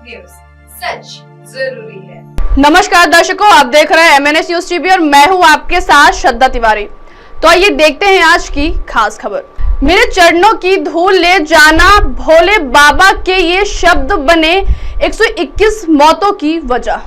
News, सच जरूरी है। नमस्कार दर्शकों, आप देख रहे हैं MNS न्यूज टीवी और मैं हूं आपके साथ श्रद्धा तिवारी। तो आइए देखते हैं आज की खास खबर। मेरे चरणों की धूल ले जाना, भोले बाबा के ये शब्द बने 121 मौतों की वजह।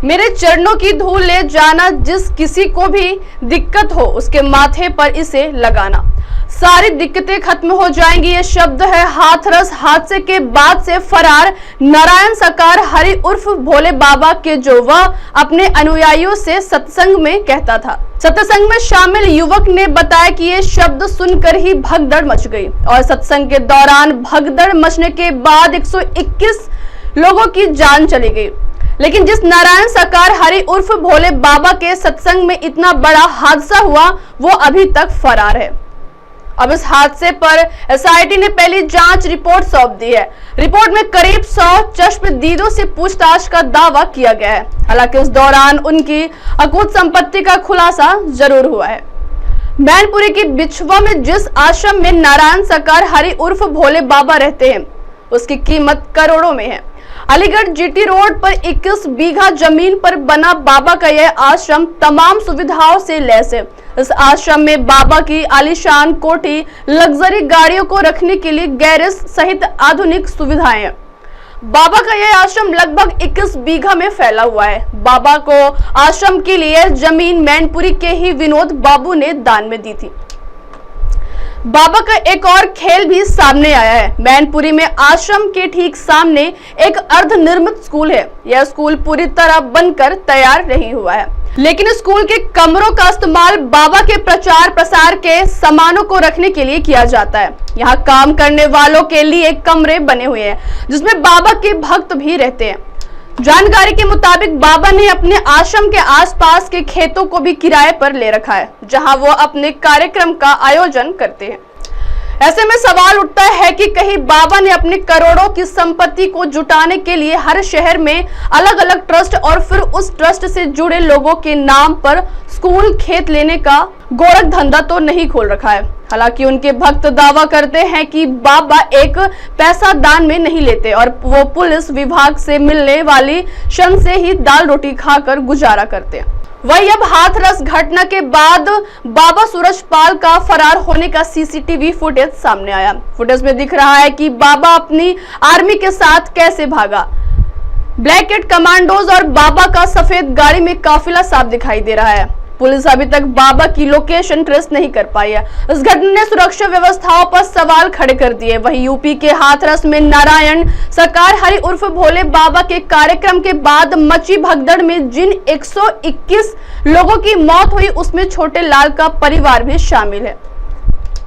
मेरे चरणों की धूल ले जाना, जिस किसी को भी दिक्कत हो उसके माथे पर इसे लगाना, सारी दिक्कतें खत्म हो जाएंगी। ये शब्द है हाथरस हादसे के बाद से फरार नारायण साकार हरि उर्फ भोले बाबा के, जो वह अपने अनुयायियों से सत्संग में कहता था। सत्संग में शामिल युवक ने बताया कि ये शब्द सुनकर ही भगदड़ मच गई और सत्संग के दौरान भगदड़ मचने के बाद 121 लोगों की जान चली गई। लेकिन जिस नारायण साकार हरि उर्फ भोले बाबा के सत्संग में इतना बड़ा हादसा हुआ, वो अभी तक फरार है। अब इस हादसे पर SIT ने पहली जांच रिपोर्ट सौंप दी है। रिपोर्ट में करीब 100 चश्मदीदों से पूछताछ का दावा किया गया है। हालांकि उस दौरान उनकी अकूत संपत्ति का खुलासा जरूर हुआ है। मैनपुरी की बिछवा में जिस आश्रम में नारायण साकार हरि उर्फ भोले बाबा रहते हैं, उसकी कीमत करोड़ों में है। अलीगढ़ GT रोड पर 21 बीघा जमीन पर बना बाबा का यह आश्रम तमाम सुविधाओं से लैस है। इस आश्रम में बाबा की आलीशान कोठी, लग्जरी गाड़ियों को रखने के लिए गैरेज सहित आधुनिक सुविधाएं हैं। बाबा का यह आश्रम लगभग 21 बीघा में फैला हुआ है। बाबा को आश्रम के लिए जमीन मैनपुरी के ही विनोद बाबू ने दान में दी थी। बाबा का एक और खेल भी सामने आया है। मैनपुरी में आश्रम के ठीक सामने एक अर्धनिर्मित स्कूल है। यह स्कूल पूरी तरह बनकर तैयार नहीं हुआ है, लेकिन स्कूल के कमरों का इस्तेमाल बाबा के प्रचार प्रसार के सामानों को रखने के लिए किया जाता है। यहाँ काम करने वालों के लिए कमरे बने हुए हैं, जिसमें बाबा के भक्त भी रहते हैं। जानकारी के मुताबिक बाबा ने अपने आश्रम के आसपास के खेतों को भी किराए पर ले रखा है, जहां वो अपने कार्यक्रम का आयोजन करते हैं। ऐसे में सवाल उठता है कि कहीं बाबा ने अपने करोड़ों की संपत्ति को जुटाने के लिए हर शहर में अलग अलग ट्रस्ट और फिर उस ट्रस्ट से जुड़े लोगों के नाम पर स्कूल खेत लेने का गोरख धंधा तो नहीं खोल रखा है। हालांकि उनके भक्त दावा करते हैं कि बाबा एक पैसा दान में नहीं लेते और वो पुलिस विभाग से मिलने वाली शन से ही दाल रोटी खाकर गुजारा करते हैं। वही अब हाथरस घटना के बाद बाबा सूरजपाल का फरार होने का CCTV फुटेज सामने आया। फुटेज में दिख रहा है कि बाबा अपनी आर्मी के साथ कैसे भागा। ब्लैकेट कमांडोज और बाबा का सफेद गाड़ी में काफिला साफ दिखाई दे रहा है। पुलिस अभी तक बाबा की लोकेशन ट्रेस नहीं कर पाई है। इस घटना ने सुरक्षा व्यवस्थाओं पर सवाल खड़े कर दिए। वहीं यूपी के हाथरस में नारायण साकार हरि उर्फ भोले बाबा के कार्यक्रम के बाद मची भगदड़ में जिन 121 लोगों की मौत हुई, उसमें छोटे लाल का परिवार भी शामिल है।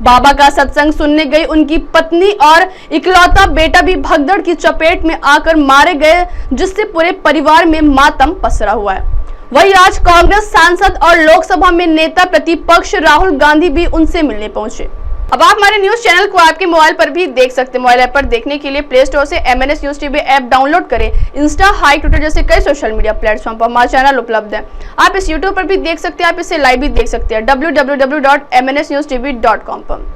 बाबा का सत्संग सुनने गई उनकी पत्नी और इकलौता बेटा भी भगदड़ की चपेट में आकर मारे गए, जिससे पूरे परिवार में मातम पसरा हुआ है। वही आज कांग्रेस सांसद और लोकसभा में नेता प्रतिपक्ष राहुल गांधी भी उनसे मिलने पहुंचे। अब आप हमारे न्यूज चैनल को आपके मोबाइल पर भी देख सकते हैं। मोबाइल ऐप पर देखने के लिए प्ले स्टोर से MNS news TV app download करें। इंस्टा, हाई, ट्विटर जैसे कई सोशल मीडिया प्लेटफॉर्म पर हमारा चैनल उपलब्ध है। आप इस यूट्यूब पर भी देख सकते हैं, आप इसे लाइव भी देख सकते हैं www.mnsnewstv.com पर।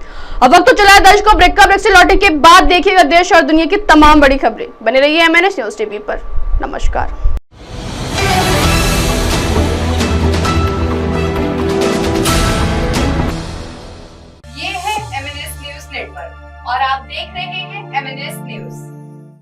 अब वक्त तो चला है दर्शकों ब्रेक का। ब्रेक से लौटने के बाद देखिएगा देश और दुनिया की तमाम बड़ी खबरें। बने रहिए MNS न्यूज टीवी पर। नमस्कार। और आप देख रहे हैं MNS न्यूज।